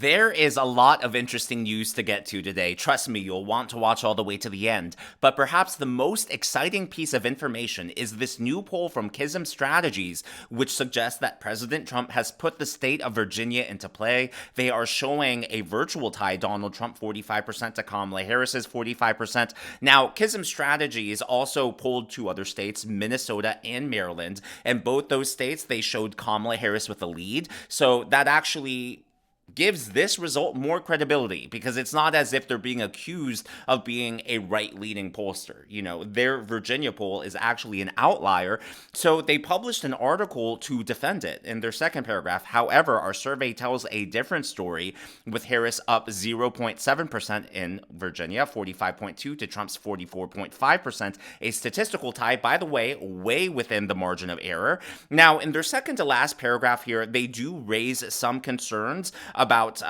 There is a lot of interesting news to get to today. Trust me, you'll want to watch all the way to the end. But perhaps the most exciting piece of information is this new poll from Kism Strategies, which suggests that President Trump has put the state of Virginia into play. They are showing a virtual tie, Donald Trump 45% to Kamala Harris's 45%. Now, Kism Strategies also polled two other states, Minnesota and Maryland, and both those states, they showed Kamala Harris with a lead. So that actually gives this result more credibility because it's not as if they're being accused of being a right-leaning pollster. You know, their Virginia poll is actually an outlier. So they published an article to defend it in their second paragraph. However, our survey tells a different story, with Harris up 0.7% in Virginia, 45.2 to Trump's 44.5%, a statistical tie, by the way, way within the margin of error. Now, in their second to last paragraph here, they do raise some concerns about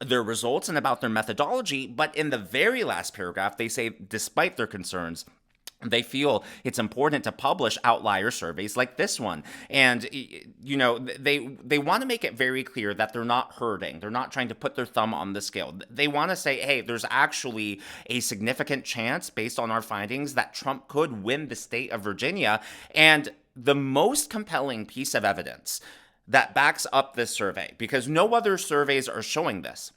their results and about their methodology, but in the very last paragraph, they say, despite their concerns, they feel it's important to publish outlier surveys like this one. And, you know, they want to make it very clear that they're not hurting. They're not trying to put their thumb on the scale. They want to say, hey, there's actually a significant chance, based on our findings, that Trump could win the state of Virginia. And the most compelling piece of evidence that backs up this survey, because no other surveys are showing this,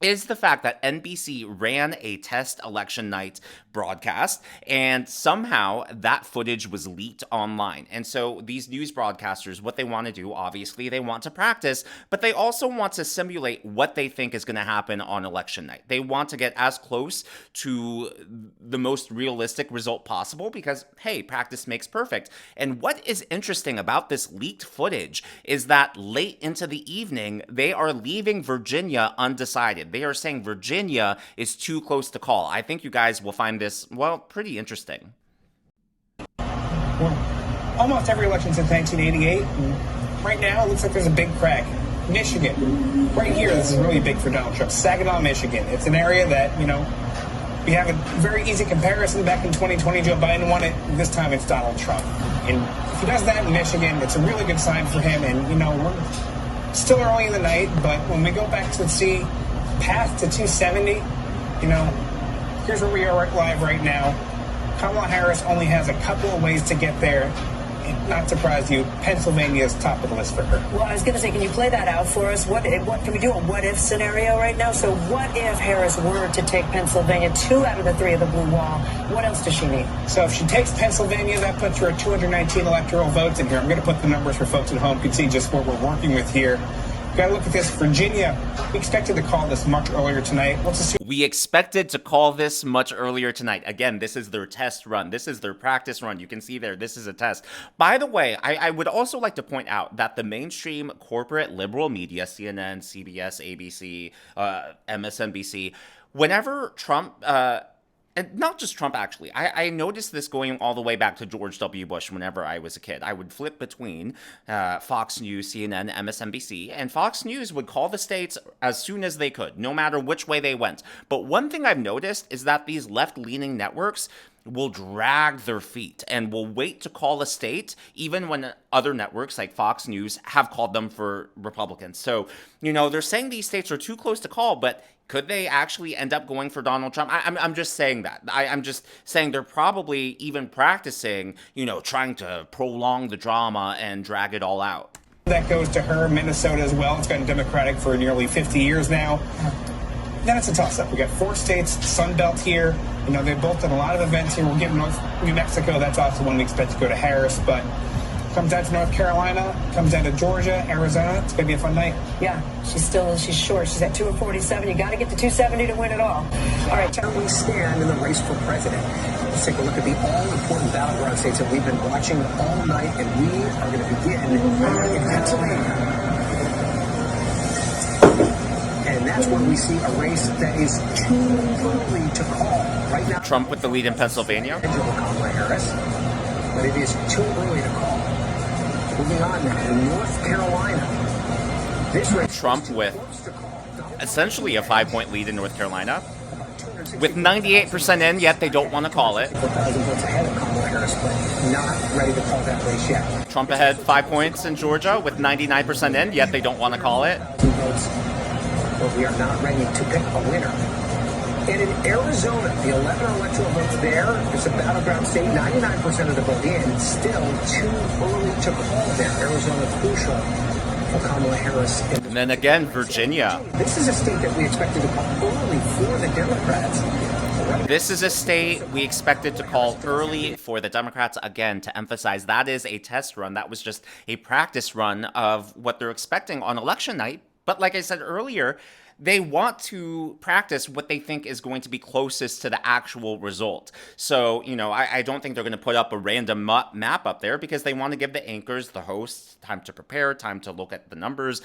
is the fact that NBC ran a test election night broadcast, and somehow that footage was leaked online. And so these news broadcasters, what they want to do, obviously, they want to practice, but they also want to simulate what they think is going to happen on election night. They want to get as close to the most realistic result possible because, hey, practice makes perfect. And what is interesting about this leaked footage is that late into the evening, they are leaving Virginia undecided. They are saying Virginia is too close to call. I think you guys will find this, well, pretty interesting. Well, almost every election since 1988. Right now, it looks like there's a big crack. Michigan, right here, this is really big for Donald Trump. Saginaw, Michigan. It's an area that, you know, we have a very easy comparison. Back in 2020, Joe Biden won it. This time it's Donald Trump. And if he does that in Michigan, it's a really good sign for him. And, you know, we're still early in the night, but when we go back to see path to 270, you know, here's where we are live right now. Kamala Harris only has a couple of ways to get there. And not surprise you, Pennsylvania is top of the list for her. Well, I was going to say, can you play that out for us? What can we do a what-if scenario right now? So what if Harris were to take Pennsylvania, 2 out of the 3 of the blue wall? What else does she need? So if she takes Pennsylvania, that puts her at 219 electoral votes in here. I'm going to put the numbers for folks at home. You can see just what we're working with here. Got to look at this. Virginia, we expected to call this much earlier tonight. Let's assume we expected to call this much earlier tonight. Again, this is their test run. This is their practice run. You can see there, this is a test. By the way, I would also like to point out that the mainstream corporate liberal media, CNN, CBS, ABC, MSNBC, whenever Trump... and not just Trump, actually. I noticed this going all the way back to George W. Bush whenever I was a kid. I would flip between Fox News, CNN, MSNBC, and Fox News would call the states as soon as they could, no matter which way they went. But one thing I've noticed is that these left-leaning networks will drag their feet and will wait to call a state even when other networks like Fox News have called them for Republicans. So, you know, they're saying these states are too close to call, but could they actually end up going for Donald Trump? I'm just saying that. I'm just saying they're probably even practicing, you know, trying to prolong the drama and drag it all out. that goes to her. Minnesota as well. It's been Democratic for nearly 50 years now. Then it's a toss-up. We got 4 states, Sun Belt here. You know, they've both done a lot of events here. We'll get New Mexico. That's also one we expect to go to Harris. But comes down to North Carolina, comes down to Georgia, Arizona. It's going to be a fun night. Yeah, she's short. She's at 247. You got to get to 270 to win it all. All right, where we stand in the race for president. Let's take a look at the all-important battleground states that we've been watching all night, and we are going to begin in Pennsylvania. And that's where we see a race that is too early to call. Right now, Trump with the lead in Pennsylvania. Kamala Harris, but it is too early to call. Moving on to North Carolina. This race Trump with essentially a 5-point lead in North Carolina. With 98% in, yet they don't want to call it. 4,000 votes ahead of Kamala Harris, but not ready to call that race yet. Trump ahead 5 points in Georgia with 99% in, yet they don't want to call it. Votes but we are not ready to pick a winner. And in Arizona, the 11 electoral votes there, it's a battleground state, 99% of the vote in, still too early to call there. Arizona crucial for Kamala Harris. And then again, Virginia. This is a state that we expected to call early for the Democrats. This is a state we expected to call early for the Democrats. Again, to emphasize, that is a test run. That was just a practice run of what they're expecting on election night. But like I said earlier, they want to practice what they think is going to be closest to the actual result. So, I don't think they're going to put up a random map up there because they want to give the anchors, the hosts, time to prepare, time to look at the numbers,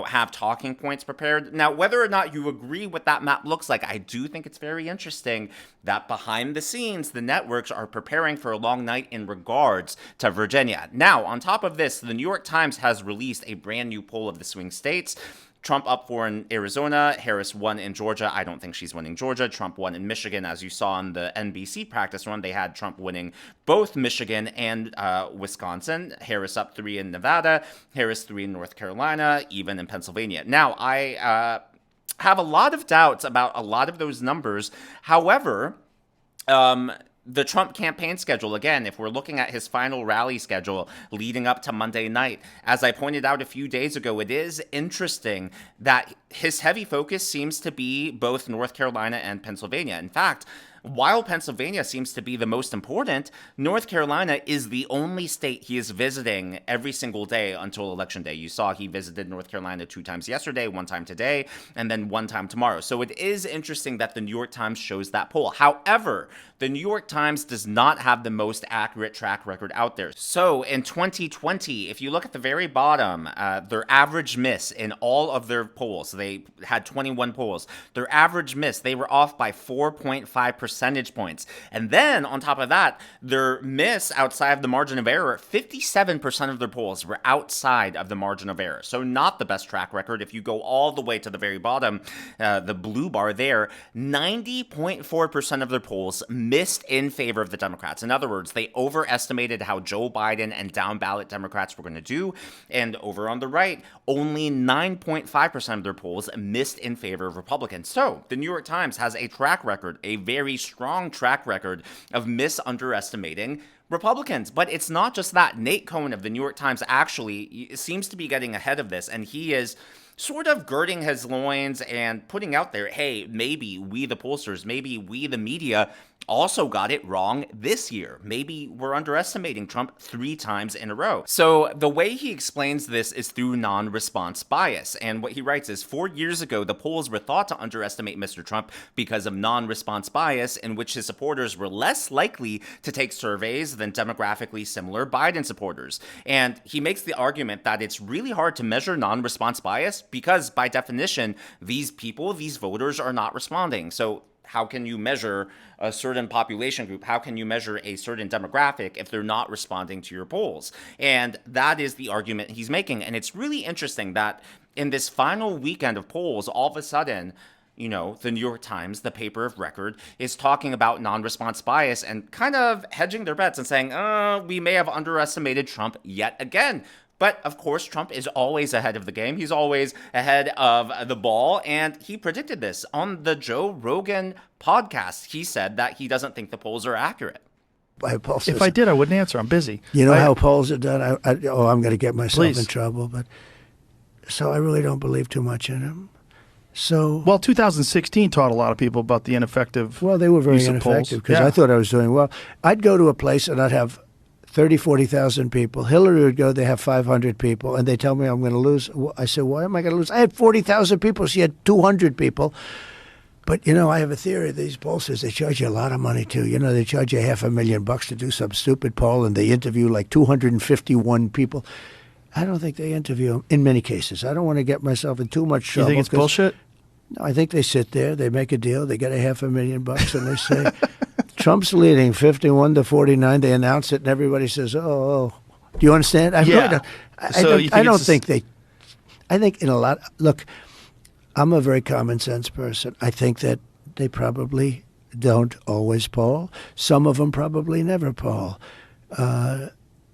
have talking points prepared. Now, whether or not you agree what that map looks like, I do think it's very interesting that behind the scenes, the networks are preparing for a long night in regards to Virginia. Now, on top of this, the New York Times has released a brand new poll of the swing states. Trump up 4 in Arizona, Harris won in Georgia. I don't think she's winning Georgia. Trump won in Michigan. As you saw in the NBC practice run, they had Trump winning both Michigan and Wisconsin. Harris up 3 in Nevada, Harris 3 in North Carolina, even in Pennsylvania. Now, I have a lot of doubts about a lot of those numbers. However, the Trump campaign schedule, again, if we're looking at his final rally schedule leading up to Monday night, as I pointed out a few days ago, it is interesting that his heavy focus seems to be both North Carolina and Pennsylvania. In fact, while Pennsylvania seems to be the most important, North Carolina is the only state he is visiting every single day until Election Day. You saw he visited North Carolina 2 times yesterday, 1 time today, and then 1 time tomorrow. So it is interesting that the New York Times shows that poll. However, the New York Times does not have the most accurate track record out there. So in 2020, if you look at the very bottom, their average miss in all of their polls, they had 21 polls. Their average miss, they were off by 4.5 percentage points. And then on top of that, their miss outside of the margin of error, 57% of their polls were outside of the margin of error. So not the best track record. If you go all the way to the very bottom, the blue bar there, 90.4% of their polls missed in favor of the Democrats. In other words, they overestimated how Joe Biden and down ballot Democrats were going to do. And over on the right, only 9.5% of their polls missed in favor of Republicans. So the New York Times has a track record, a very strong track record of misunderestimating Republicans. But it's not just that. Nate Cohn of the New York Times actually seems to be getting ahead of this, and he is sort of girding his loins and putting out there, hey, maybe we the pollsters, maybe we the media also got it wrong this year. Maybe we're underestimating Trump 3 times in a row. So the way he explains this is through non-response bias. And what he writes is 4 years ago, the polls were thought to underestimate Mr. Trump because of non-response bias, in which his supporters were less likely to take surveys than demographically similar Biden supporters. And he makes the argument that it's really hard to measure non-response bias because by definition, these people, these voters are not responding. So how can you measure a certain population group? How can you measure a certain demographic if they're not responding to your polls? And that is the argument he's making. And it's really interesting that in this final weekend of polls, all of a sudden, the New York Times, the paper of record, is talking about non-response bias and kind of hedging their bets and saying, we may have underestimated Trump yet again. But, of course, Trump is always ahead of the game. He's always ahead of the ball. And he predicted this on the Joe Rogan podcast. He said that he doesn't think the polls are accurate. If I did, I wouldn't answer. I'm busy. You know how polls are done? I'm going to get myself in trouble. So I really don't believe too much in them. Well, 2016 taught a lot of people about the ineffective. Well, they were very ineffective because I thought I was doing well. I'd go to a place and I'd have 30, 40,000 people. Hillary would go, they have 500 people, and they tell me I'm going to lose. I said, why am I going to lose? I had 40,000 people. She had 200 people. But, I have a theory. These pollsters, they charge you a lot of money, too. They charge you $500,000 to do some stupid poll, and they interview like 251 people. I don't think they interview them in many cases. I don't want to get myself in too much trouble. You think it's bullshit? No, I think they sit there, they make a deal, they get $500,000, and they say, Trump's leading 51-49. They announce it, and everybody says, "Oh." Do you understand? I don't think they. I think in a lot. Look, I'm a very common sense person. I think that they probably don't always poll. Some of them probably never poll.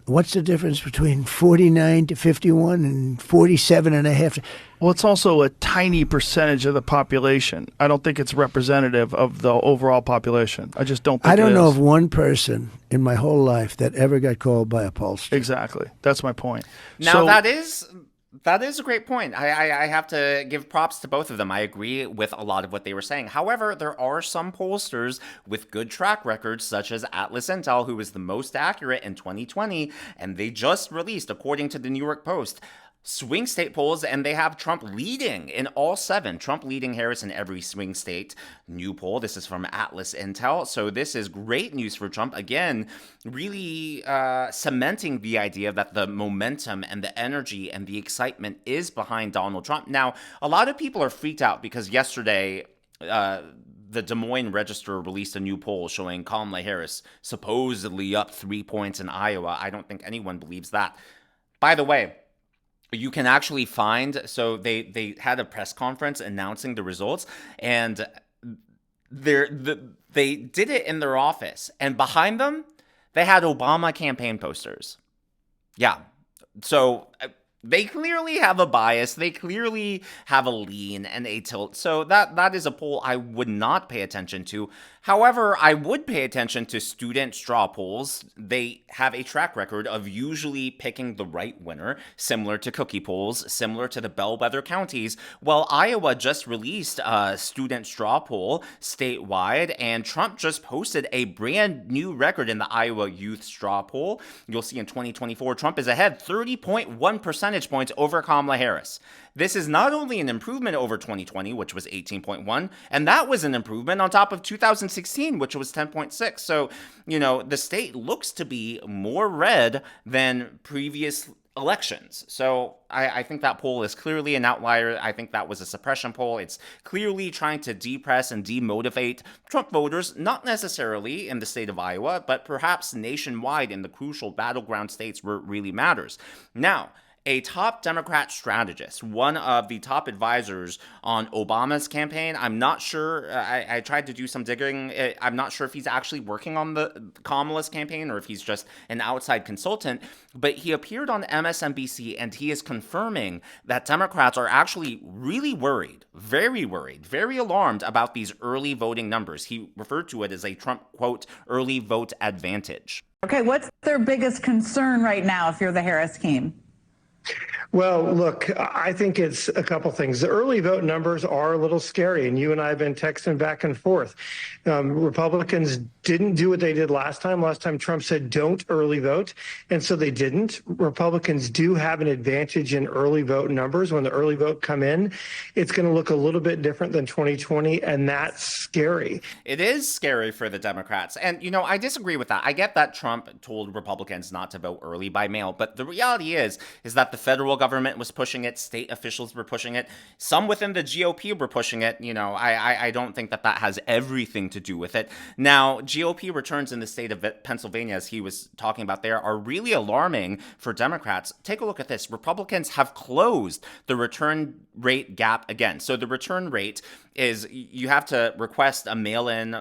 What's the difference between 49 to 51 and 47 and a half? Well, it's also a tiny percentage of the population. I don't think it's representative of the overall population. I just don't think I don't know it is. of one person in my whole life that ever got called by a pollster. Exactly. That's my point. Now, So- that is a great point. I have to give props to both of them. I agree with a lot of what they were saying. However, there are some pollsters with good track records, such as Atlas Intel, who was the most accurate in 2020, and they just released, according to the New York Post, swing state polls, and they have Trump leading in all 7. Trump leading Harris in every swing state. New poll. This is from Atlas Intel. So this is great news for Trump. Again, really cementing the idea that the momentum and the energy and the excitement is behind Donald Trump. Now, a lot of people are freaked out because yesterday, the Des Moines Register released a new poll showing Kamala Harris supposedly up 3 points in Iowa. I don't think anyone believes that. By the way, you can actually find, so they had a press conference announcing the results, and they did it in their office, and behind them, they had Obama campaign posters. Yeah. So they clearly have a bias. They clearly have a lean and a tilt. So that is a poll I would not pay attention to. However, I would pay attention to student straw polls. They have a track record of usually picking the right winner, similar to cookie polls, similar to the bellwether counties. Well, Iowa just released a student straw poll statewide, and Trump just posted a brand new record in the Iowa Youth Straw Poll. You'll see in 2024, Trump is ahead 30.1 percentage points over Kamala Harris. This is not only an improvement over 2020, which was 18.1, and that was an improvement on top of 2016, which was 10.6. So, the state looks to be more red than previous elections. So I think that poll is clearly an outlier. I think that was a suppression poll. It's clearly trying to depress and demotivate Trump voters, not necessarily in the state of Iowa, but perhaps nationwide in the crucial battleground states where it really matters. Now, a top Democrat strategist, one of the top advisors on Obama's campaign. I'm not sure. I tried to do some digging. I'm not sure if he's actually working on the Kamala's campaign or if he's just an outside consultant. But he appeared on MSNBC, and he is confirming that Democrats are actually really worried, very alarmed about these early voting numbers. He referred to it as a Trump, quote, early vote advantage. Okay, what's their biggest concern right now if you're the Harris team? Well, look, I think it's a couple things. The early vote numbers are a little scary, and you and I have been texting back and forth. Republicans didn't do what they did last time. Last time Trump said don't early vote, and so they didn't. Republicans do have an advantage in early vote numbers. When the early vote come in, it's going to look a little bit different than 2020, and that's scary. It is scary for the Democrats. And, I disagree with that. I get that Trump told Republicans not to vote early by mail, but the reality is that the federal government was pushing it, state officials were pushing it, some within the GOP were pushing it. I don't think that has everything to do with it. Now, GOP returns in the state of Pennsylvania, as he was talking about there, are really alarming for Democrats. Take a look at this. Republicans have closed the return rate gap again. So the return rate is you have to request a mail-in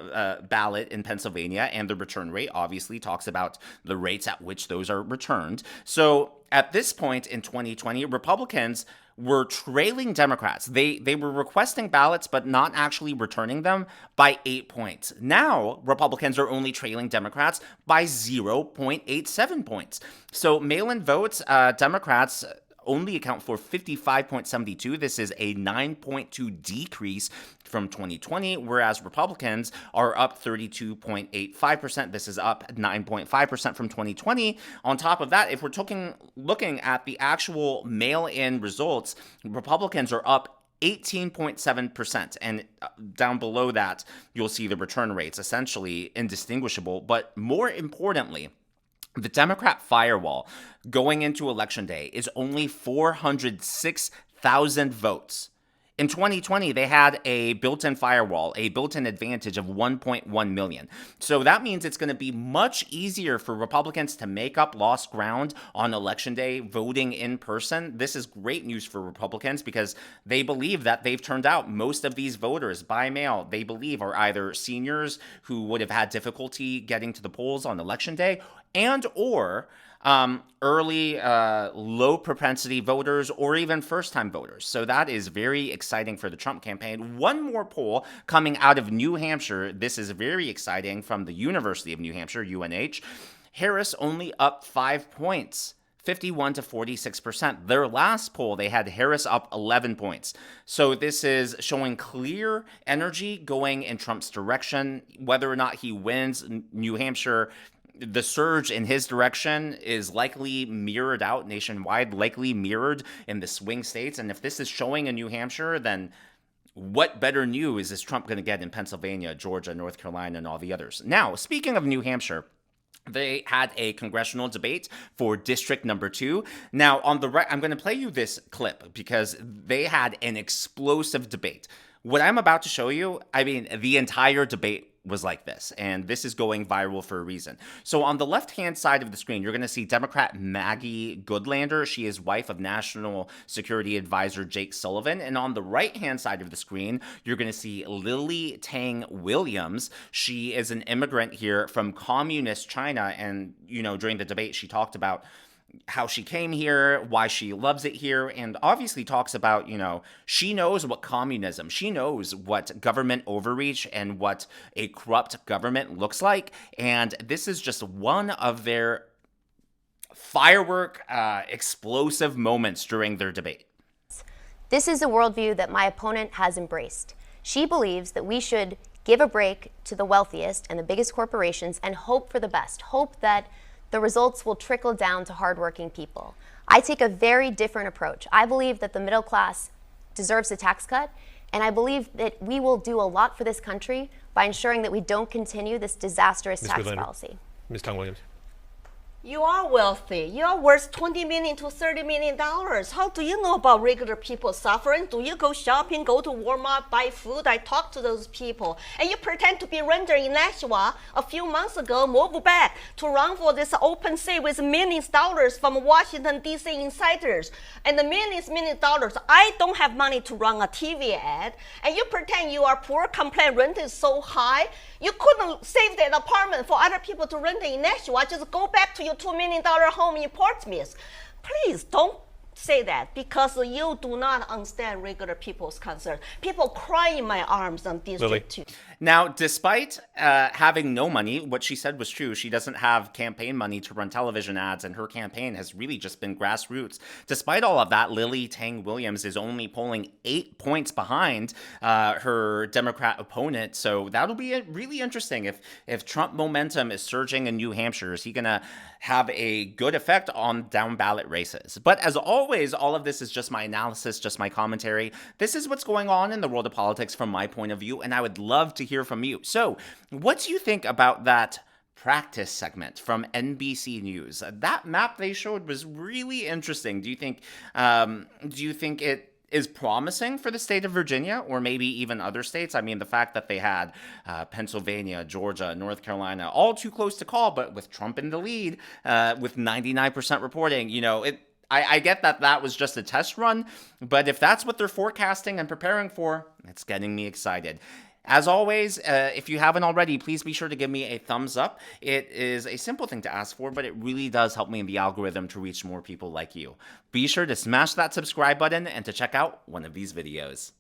ballot in Pennsylvania, and the return rate obviously talks about the rates at which those are returned. So at this point in 2020, Republicans were trailing Democrats. They were requesting ballots but not actually returning them by 8 points. Now, Republicans are only trailing Democrats by 0.87 points. So mail-in votes, Democrats only account for 55.72. This is a 9.2 decrease from 2020, whereas Republicans are up 32.85%. This is up 9.5% from 2020. On top of that, if we're looking at the actual mail-in results, Republicans are up 18.7%. And down below that, you'll see the return rates, essentially indistinguishable. But more importantly, the Democrat firewall going into Election Day is only 406,000 votes. In 2020, they had a built-in firewall, a built-in advantage of 1.1 million. So that means it's going to be much easier for Republicans to make up lost ground on Election Day voting in person. This is great news for Republicans because they believe that they've turned out most of these voters by mail. They believe are either seniors who would have had difficulty getting to the polls on Election Day and or early, low propensity voters or even first time voters. So that is very exciting for the Trump campaign. One more poll coming out of New Hampshire. This is very exciting from the University of New Hampshire, UNH. Harris only up 5 points. 51 to 46%. Their last poll, they had Harris up 11 points. So this is showing clear energy going in Trump's direction. Whether or not he wins New Hampshire, the surge in his direction is likely mirrored out nationwide, likely mirrored in the swing states. And if this is showing in New Hampshire, then what better news is Trump going to get in Pennsylvania, Georgia, North Carolina, and all the others? Now, speaking of New Hampshire, they had a congressional debate for District Number 2. Now, on the right, I'm going to play you this clip because they had an explosive debate. What I'm about to show you, I mean, the entire debate was like this, and this is going viral for a reason. So on the left-hand side of the screen, you're going to see Democrat Maggie Goodlander. She is wife of National Security Advisor Jake Sullivan. And on the right-hand side of the screen, you're going to see Lily Tang Williams. She is an immigrant here from communist China, and, you know, during the debate, she talked about how she came here, why she loves it here, and obviously talks about, you know, she knows what communism, she knows what government overreach and what a corrupt government looks like, and this is just one of their firework, explosive moments during their debate. This is a worldview that my opponent has embraced. She believes that we should give a break to the wealthiest and the biggest corporations and hope for the best, hope that the results will trickle down to hardworking people. I take a very different approach. I believe that the middle class deserves a tax cut, and I believe that we will do a lot for this country by ensuring that we don't continue this disastrous tax policy. Ms. Tang Williams. You are wealthy. You are worth $20 million to $30 million. How do you know about regular people suffering? Do you go shopping, go to Walmart, buy food? I talk to those people. And you pretend to be renter in Nashua a few months ago, moved back to run for this open seat with millions of dollars from Washington, D.C. insiders. And the millions of dollars, I don't have money to run a TV ad. And you pretend you are poor, complain rent is so high. You couldn't save that apartment for other people to rent in Nashua. Just go back to your $2 million home in Portsmouth. Please don't say that, because you do not understand regular people's concern. People cry in my arms on District 2. Now, despite having no money, what she said was true. She doesn't have campaign money to run television ads, and her campaign has really just been grassroots. Despite all of that, Lily Tang Williams is only polling 8 points behind her Democrat opponent. So that'll be really interesting. If Trump momentum is surging in New Hampshire, is he going to have a good effect on down ballot races? But as always, all of this is just my analysis, just my commentary. This is what's going on in the world of politics from my point of view, and I would love to hear from you. So what do you think about that practice segment from NBC News? That map they showed was really interesting. Do you think it is promising for the state of Virginia or maybe even other states? I mean, the fact that they had Pennsylvania, Georgia, North Carolina, all too close to call, but with Trump in the lead, with 99% reporting, you know, I get that was just a test run, but if that's what they're forecasting and preparing for, it's getting me excited. As always, if you haven't already, please be sure to give me a thumbs up. It is a simple thing to ask for, but it really does help me in the algorithm to reach more people like you. Be sure to smash that subscribe button and to check out one of these videos.